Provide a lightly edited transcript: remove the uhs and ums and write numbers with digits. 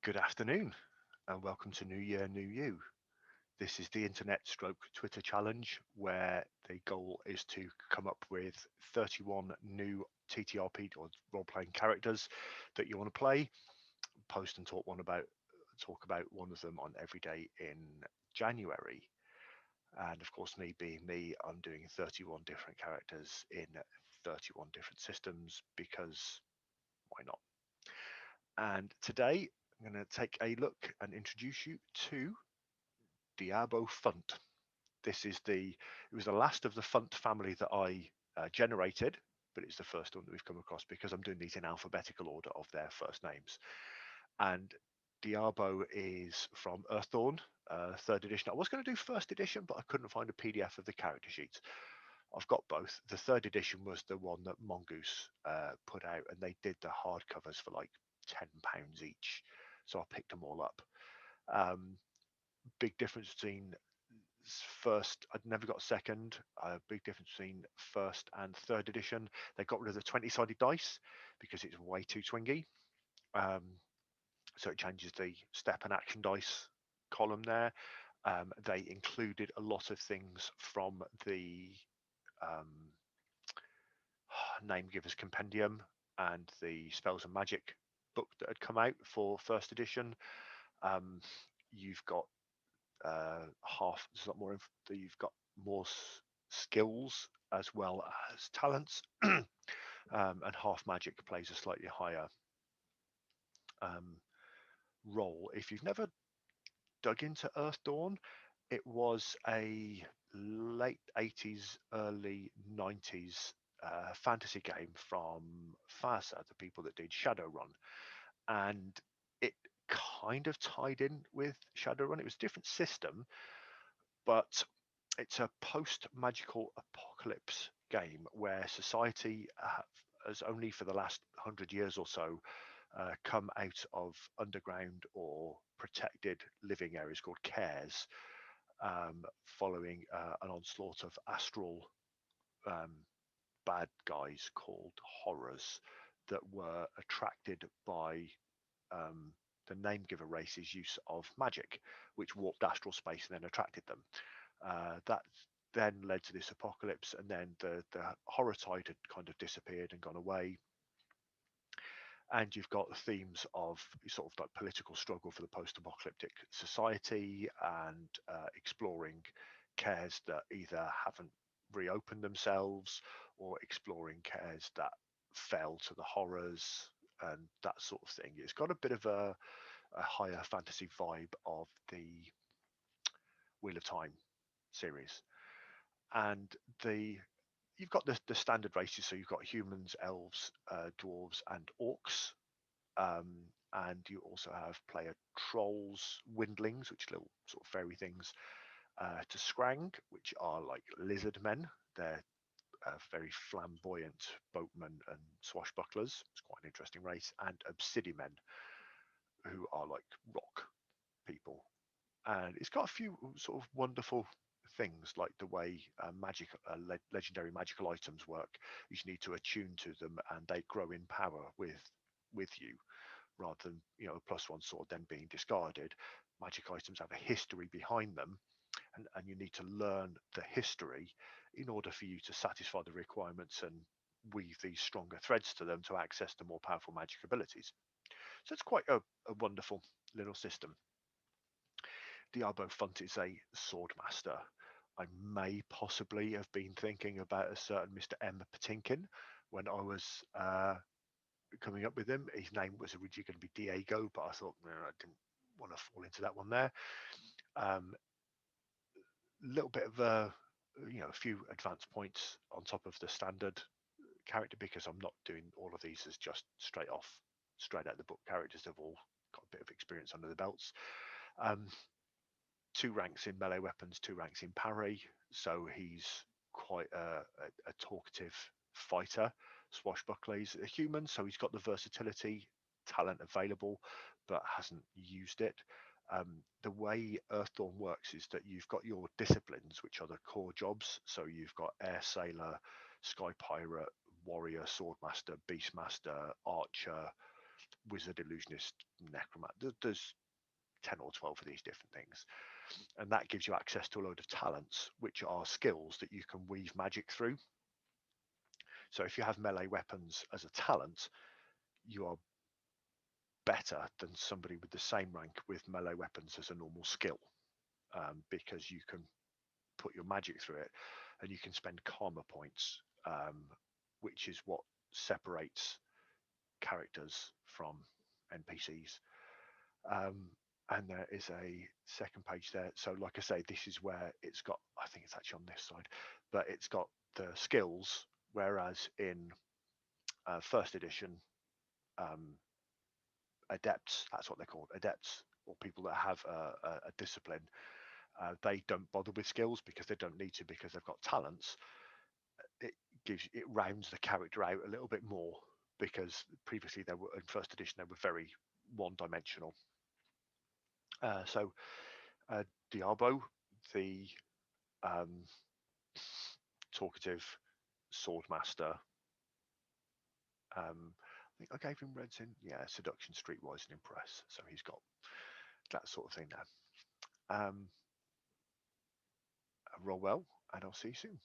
Good afternoon and welcome to New Year, New You. This is the internet stroke Twitter challenge where the goal is to come up with 31 new TTRP or role playing characters that you want to play, post and talk about one of them on every day in January. And of course, me being me, I'm doing 31 different characters in 31 different systems because why not? And today I'm going to take a look and introduce you to Diabo Funt. It was the last of the Funt family that I generated, but it's the first one that we've come across because I'm doing these in alphabetical order of their first names. And Diabo is from Earthdawn, third edition. I was going to do first edition, but I couldn't find a PDF of the character sheets. I've got both. The third edition was the one that Mongoose put out, and they did the hardcovers for like £10 each. So I picked them all up. Um, Big difference between first, I'd never got second. Big difference between first and third edition. They got rid of the 20-sided dice because it's way too twingy. Um, so it changes the step and action dice column there. They included a lot of things from the um, Name Givers Compendium and the Spells and Magic book that had come out for first edition. Um, you've got there's a lot more you've got more skills as well as talents, and half magic plays a slightly higher um, role. If you've never dug into Earthdawn, it was a late 80s, early 90s fantasy game from FASA, the people that did Shadowrun, and it kind of tied in with Shadowrun. It was a different system, but it's a post-magical apocalypse game where society has only for the last 100 years or so come out of underground or protected living areas called cares, following an onslaught of astral um, bad guys called horrors that were attracted by um, the name giver race's use of magic, which warped astral space and then attracted them. That then led to this apocalypse, and then the horror tide had kind of disappeared and gone away. And you've got themes of sort of like political struggle for the post-apocalyptic society and exploring cares that either haven't reopened themselves or exploring cares that fell to the horrors and that sort of thing. It's got a bit of a higher fantasy vibe of the Wheel of Time series. And you've got the standard races, so you've got humans, elves, dwarves, and orcs. Um, and you also have player trolls, windlings, which are little sort of fairy things, to Scrang, which are like lizard men. They're very flamboyant boatmen and swashbucklers. It's quite an interesting race. And obsidian men, who are like rock people. And it's got a few sort of wonderful things like the way legendary magical items work. You just need to attune to them, and they grow in power with you, rather than a +1 sword then being discarded. Magic items have a history behind them, and you need to learn the history in order for you to satisfy the requirements and weave these stronger threads to them to access the more powerful magic abilities. So it's quite a wonderful little system. Diabo Funt is a sword master. I may possibly have been thinking about a certain Mr. M. Patinkin when I was coming up with him. His name was originally going to be Diego, but I thought no, I didn't want to fall into that one there. Little bit of a few advanced points on top of the standard character because I'm not doing all of these as just straight out the book characters. They've all got a bit of experience under the belts. Um, 2 ranks in melee weapons, 2 ranks in parry. So he's quite a talkative fighter. Swashbuckler. He's a human, so he's got the versatility, talent available, but hasn't used it. The way Earthdawn works is that you've got your disciplines, which are the core jobs. So you've got air sailor, sky pirate, warrior, swordmaster, beastmaster, archer, wizard, illusionist, necromancer. There's 10 or 12 of these different things, and that gives you access to a load of talents, which are skills that you can weave magic through. So if you have melee weapons as a talent, you are better than somebody with the same rank with melee weapons as a normal skill, because you can put your magic through it, and you can spend karma points, which is what separates characters from NPCs. And there is a second page there. So like I say, this is where it's got, I think it's actually on this side, but it's got the skills, whereas in first edition, um, adepts, that's what they're called, adepts, or people that have a discipline, they don't bother with skills because they don't need to, because they've got talents. It rounds the character out a little bit more, because previously they were, in first edition, they were very one-dimensional. So Diabo, the um, talkative sword master, I think I gave him reds in, yeah, seduction, streetwise, and impress. So he's got that sort of thing now. Roll well, and I'll see you soon.